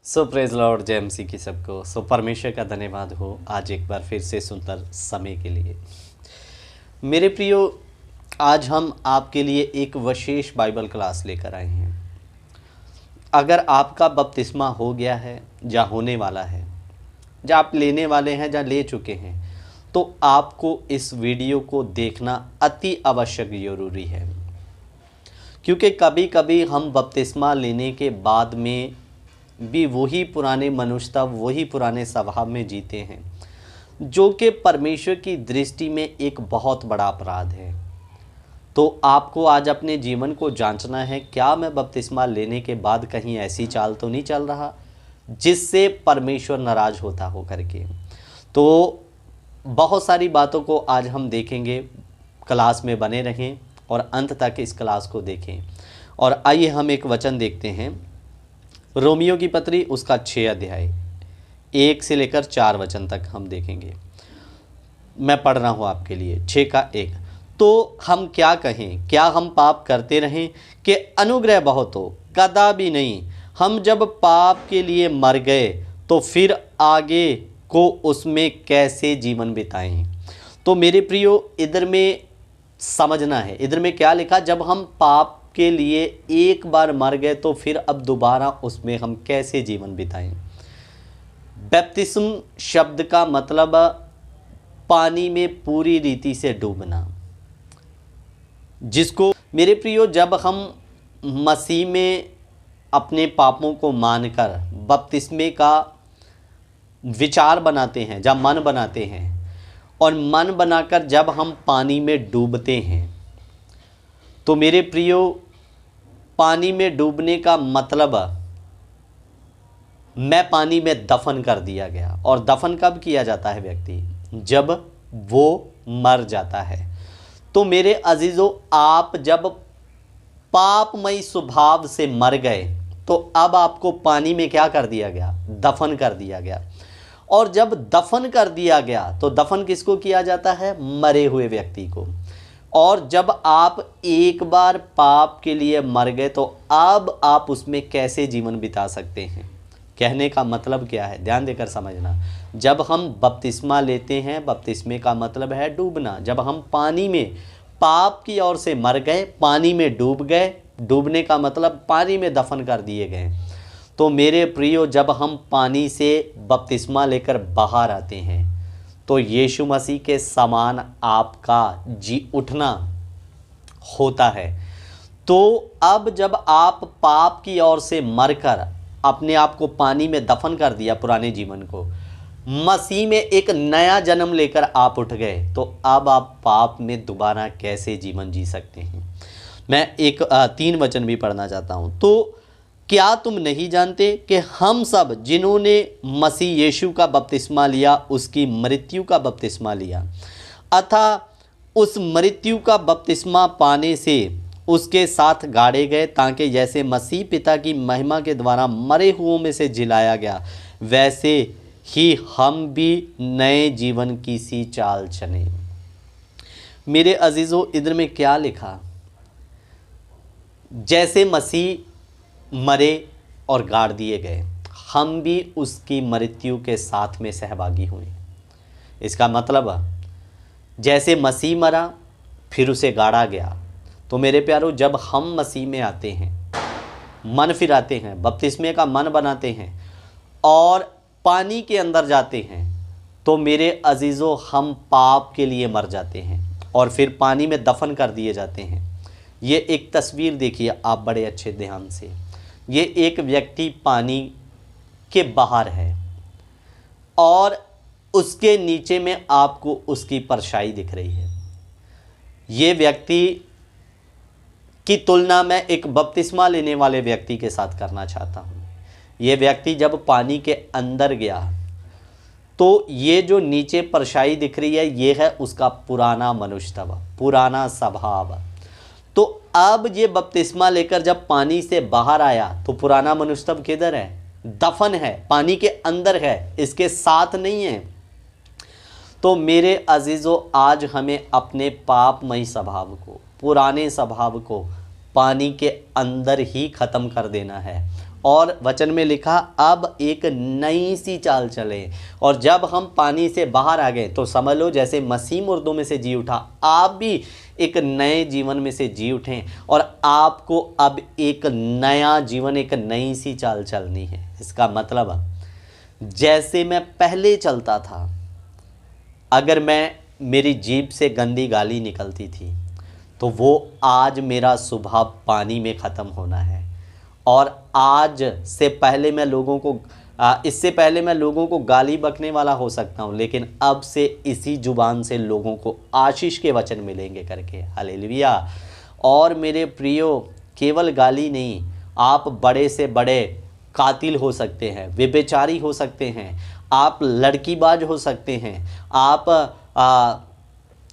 सो praise Lord जय मसीह की सबको। परमेश्वर का धन्यवाद हो आज एक बार फिर से सुंदर समय के लिए। मेरे प्रियो, आज हम आपके लिए एक विशेष बाइबल क्लास लेकर आए हैं। अगर आपका बपतिस्मा हो गया है या होने वाला है, या आप लेने वाले हैं या ले चुके हैं, तो आपको इस वीडियो को देखना अति आवश्यक ज़रूरी है। क्योंकि कभी कभी हम बपतिस्मा लेने के बाद में भी वही पुराने मनुष्यता, वही पुराने स्वभाव में जीते हैं, जो कि परमेश्वर की दृष्टि में एक बहुत बड़ा अपराध है। तो आपको आज अपने जीवन को जांचना है, क्या मैं बपतिस्मा लेने के बाद कहीं ऐसी चाल तो नहीं चल रहा जिससे परमेश्वर नाराज होता हो करके। तो बहुत सारी बातों को आज हम देखेंगे। क्लास में बने रहें और अंत तक इस क्लास को देखें। और आइए हम एक वचन देखते हैं, रोमियो की पत्री उसका 6 अध्याय 1 से लेकर 4 वचन तक हम देखेंगे। मैं पढ़ रहा हूँ आपके लिए। 6 का 1। तो हम क्या कहें, क्या हम पाप करते रहें कि अनुग्रह बहुत हो? कदापि नहीं। हम जब पाप के लिए मर गए तो फिर आगे को उसमें कैसे जीवन बिताएं? तो मेरे प्रियो, इधर में समझना है, इधर में क्या लिखा, जब हम पाप के लिए एक बार मर गए तो फिर अब दोबारा उसमें हम कैसे जीवन बिताएं। बैप्तिस्म शब्द का मतलब पानी में पूरी रीति से डूबना, जिसको मेरे प्रियो जब हम मसीह में अपने पापों को मानकर बपतिस्मे का विचार बनाते हैं, जब मन बनाते हैं, और मन बनाकर जब हम पानी में डूबते हैं, तो मेरे प्रियो पानी में डूबने का मतलब मैं पानी में दफन कर दिया गया। और दफन कब किया जाता है व्यक्ति? जब वो मर जाता है। तो मेरे अजीजों, आप जब पापमय स्वभाव से मर गए तो अब आपको पानी में क्या कर दिया गया? दफन कर दिया गया। और जब दफन कर दिया गया तो दफन किसको किया जाता है? मरे हुए व्यक्ति को। और जब आप एक बार पाप के लिए मर गए तो अब आप उसमें कैसे जीवन बिता सकते हैं? कहने का मतलब क्या है, ध्यान देकर समझना। जब हम बपतिस्मा लेते हैं, बपतिस्मे का मतलब है डूबना। जब हम पानी में पाप की ओर से मर गए, पानी में डूब गए, डूबने का मतलब पानी में दफन कर दिए गए। तो मेरे प्रियो, जब हम पानी से बपतिस्मा लेकर बाहर आते हैं तो यीशु मसीह के समान आपका जी उठना होता है। तो अब जब आप पाप की ओर से मरकर अपने आप को पानी में दफन कर दिया, पुराने जीवन को, मसीह में एक नया जन्म लेकर आप उठ गए, तो अब आप पाप में दोबारा कैसे जीवन जी सकते हैं? मैं 3 वचन भी पढ़ना चाहता हूँ। तो क्या तुम नहीं जानते कि हम सब जिन्होंने मसीह यीशु का बपतिस्मा लिया, उसकी मृत्यु का बपतिस्मा लिया, अतः उस मृत्यु का बपतिस्मा पाने से उसके साथ गाड़े गए, ताकि जैसे मसीह पिता की महिमा के द्वारा मरे हुओं में से जिलाया गया, वैसे ही हम भी नए जीवन की सी चाल चलें। मेरे अजीजों, इधर में क्या लिखा? जैसे मसीह मरे और गाड़ दिए गए, हम भी उसकी मृत्यु के साथ में सहभागी हुए। इसका मतलब जैसे मसीह मरा फिर उसे गाड़ा गया, तो मेरे प्यारों, जब हम मसीह में आते हैं, मन फिराते हैं, बपतिस्मे का मन बनाते हैं और पानी के अंदर जाते हैं, तो मेरे अजीज़ों, हम पाप के लिए मर जाते हैं और फिर पानी में दफन कर दिए जाते हैं। ये एक तस्वीर देखिए आप बड़े अच्छे ध्यान से। ये एक व्यक्ति पानी के बाहर है और उसके नीचे में आपको उसकी परछाई दिख रही है। ये व्यक्ति की तुलना मैं एक बपतिस्मा लेने वाले व्यक्ति के साथ करना चाहता हूँ। ये व्यक्ति जब पानी के अंदर गया तो ये जो नीचे परछाई दिख रही है, ये है उसका पुराना मनुष्यत्व, पुराना स्वभाव। तो अब ये बपतिस्मा लेकर जब पानी से बाहर आया तो पुराना मनुष्यत्व किधर है? दफन है, पानी के अंदर है, इसके साथ नहीं है। तो मेरे अजीजों, आज हमें अपने पापमय स्वभाव को, पुराने स्वभाव को पानी के अंदर ही ख़त्म कर देना है और वचन में लिखा अब एक नई सी चाल चले। और जब हम पानी से बाहर आ गए तो समझ लो जैसे मसीह मुर्दों में से जी उठा, आप भी एक नए जीवन में से जी उठें और आपको अब एक नया जीवन, एक नई सी चाल चलनी है। इसका मतलब जैसे मैं पहले चलता था, अगर मेरी जीभ से गंदी गाली निकलती थी तो वो आज मेरा स्वभाव पानी में ख़त्म होना है। और आज से पहले मैं लोगों को इससे पहले मैं लोगों को गाली बकने वाला हो सकता हूँ, लेकिन अब से इसी जुबान से लोगों को आशीष के वचन मिलेंगे करके। हालेलुया। और मेरे प्रियो, केवल गाली नहीं, आप बड़े से बड़े कातिल हो सकते हैं, व्यभिचारी हो सकते हैं, आप लड़कीबाज हो सकते हैं, आप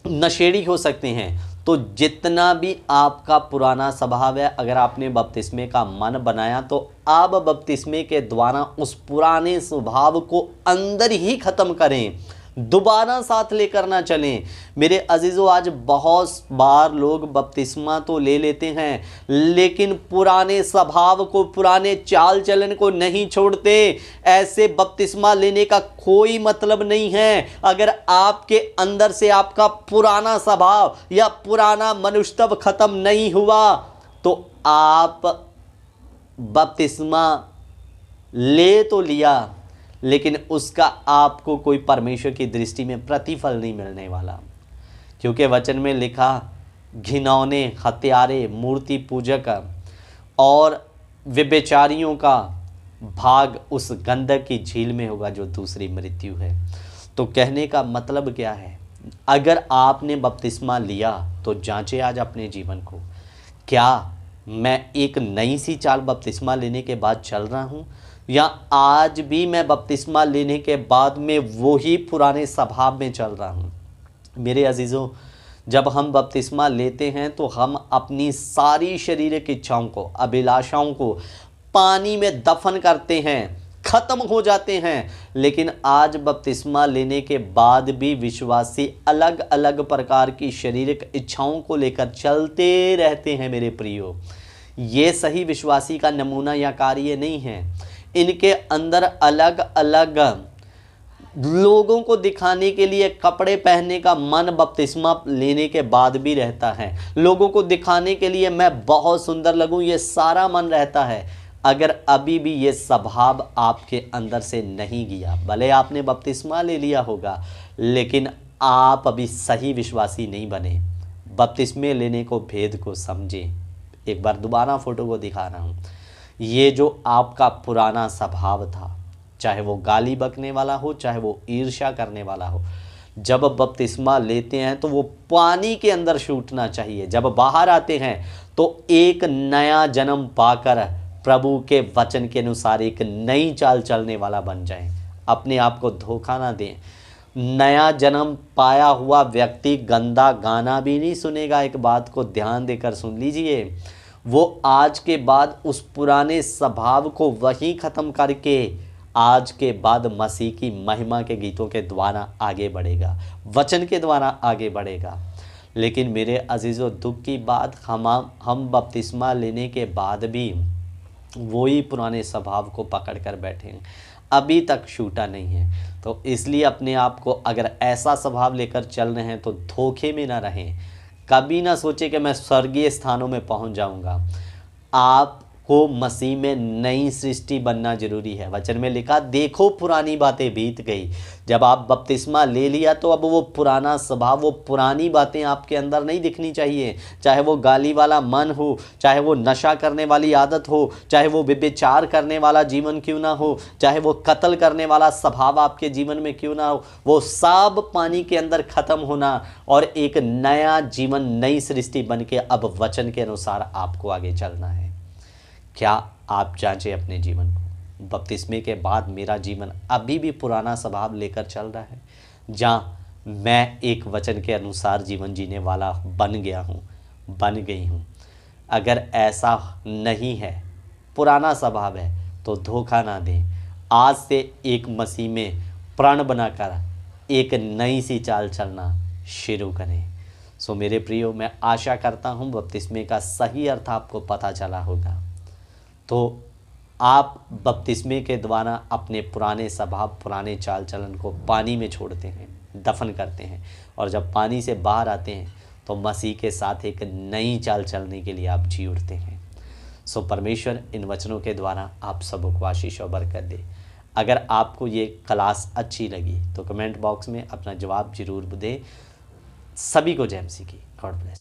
नशेड़ी हो सकते हैं। तो जितना भी आपका पुराना स्वभाव है, अगर आपने बपतिस्मे का मन बनाया तो आप बपतिस्मे के द्वारा उस पुराने स्वभाव को अंदर ही ख़त्म करें, दोबारा साथ लेकर ना चलें। मेरे अजीज़ों, आज बहुत बार लोग बपतिस्मा तो ले लेते हैं लेकिन पुराने स्वभाव को, पुराने चाल चलन को नहीं छोड़ते। ऐसे बपतिस्मा लेने का कोई मतलब नहीं है अगर आपके अंदर से आपका पुराना स्वभाव या पुराना मनुष्यत्व खत्म नहीं हुआ। तो आप बपतिस्मा ले तो लिया लेकिन उसका आपको कोई परमेश्वर की दृष्टि में प्रतिफल नहीं मिलने वाला, क्योंकि वचन में लिखा घिनौने, हत्यारे, मूर्ति पूजक और व्यभिचारियों का भाग उस गंधक की झील में होगा जो दूसरी मृत्यु है। तो कहने का मतलब क्या है, अगर आपने बपतिस्मा लिया तो जांचे आज अपने जीवन को, क्या मैं एक नई सी चाल बपतिस्मा लेने के बाद चल रहा हूँ, या आज भी मैं बपतिस्मा लेने के बाद में वही पुराने स्वभाव में चल रहा हूँ। मेरे अजीज़ों, जब हम बपतिस्मा लेते हैं तो हम अपनी सारी शारीरिक इच्छाओं को, अभिलाषाओं को पानी में दफन करते हैं, ख़त्म हो जाते हैं। लेकिन आज बपतिस्मा लेने के बाद भी विश्वासी अलग अलग प्रकार की शारीरिक इच्छाओं को लेकर चलते रहते हैं। मेरे प्रियो, ये सही विश्वासी का नमूना या कार्य नहीं है। इनके अंदर अलग अलग लोगों को दिखाने के लिए कपड़े पहनने का मन बपतिस्मा लेने के बाद भी रहता है। लोगों को दिखाने के लिए मैं बहुत सुंदर लगूं, ये सारा मन रहता है। अगर अभी भी ये स्वभाव आपके अंदर से नहीं गया, भले आपने बपतिस्मा ले लिया होगा लेकिन आप अभी सही विश्वासी नहीं बने। बपतिस्मे लेने को भेद को समझें। एक बार दोबारा फोटो को दिखा रहा हूँ। ये जो आपका पुराना स्वभाव था, चाहे वो गाली बकने वाला हो, चाहे वो ईर्ष्या करने वाला हो, जब बपतिस्मा लेते हैं तो वो पानी के अंदर छूटना चाहिए। जब बाहर आते हैं तो एक नया जन्म पाकर प्रभु के वचन के अनुसार एक नई चाल चलने वाला बन जाएं। अपने आप को धोखा ना दें। नया जन्म पाया हुआ व्यक्ति गंदा गाना भी नहीं सुनेगा। एक बात को ध्यान देकर सुन लीजिए, वो आज के बाद उस पुराने स्वभाव को वहीं ख़त्म करके आज के बाद मसीह की महिमा के गीतों के द्वारा आगे बढ़ेगा, वचन के द्वारा आगे बढ़ेगा। लेकिन मेरे अजीज़ों, दुख की बात, हम बपतिस्मा लेने के बाद भी वही पुराने स्वभाव को पकड़ कर बैठे हैं, अभी तक छूटा नहीं है। तो इसलिए अपने आप को, अगर ऐसा स्वभाव लेकर चल रहे हैं तो धोखे में ना रहें। कभी ना सोचे कि मैं स्वर्गीय स्थानों में पहुंच जाऊंगा। आपको मसीह में नई सृष्टि बनना जरूरी है। वचन में लिखा, देखो पुरानी बातें बीत गई। जब आप बपतिस्मा ले लिया तो अब वो पुराना स्वभाव, वो पुरानी बातें आपके अंदर नहीं दिखनी चाहिए। चाहे वो गाली वाला मन हो, चाहे वो नशा करने वाली आदत हो, चाहे वो व्यभिचार करने वाला जीवन क्यों ना हो, चाहे वो कत्ल करने वाला स्वभाव आपके जीवन में क्यों ना हो, वो सब पानी के अंदर ख़त्म होना और एक नया जीवन, नई सृष्टि बन के अब वचन के अनुसार आपको आगे चलना है। क्या आप जांचें अपने जीवन को, बपतिस्मे के बाद मेरा जीवन अभी भी पुराना स्वभाव लेकर चल रहा है, जहाँ मैं एक वचन के अनुसार जीवन जीने वाला बन गया हूँ, बन गई हूँ। अगर ऐसा नहीं है, पुराना स्वभाव है, तो धोखा ना दें। आज से एक मसीह में प्रण बनाकर एक नई सी चाल चलना शुरू करें। सो मेरे प्रियो, मैं आशा करता हूँ बपतिस्मे का सही अर्थ आपको पता चला होगा। तो आप बपतिस्मे के द्वारा अपने पुराने स्वभाव, पुराने चाल चलन को पानी में छोड़ते हैं, दफन करते हैं, और जब पानी से बाहर आते हैं तो मसीह के साथ एक नई चाल चलने के लिए आप जी उठते हैं। सो परमेश्वर इन वचनों के द्वारा आप सबों को आशीष और बरकत दे। अगर आपको ये क्लास अच्छी लगी तो कमेंट बॉक्स में अपना जवाब जरूर दें। सभी को जय मसीह की। God bless.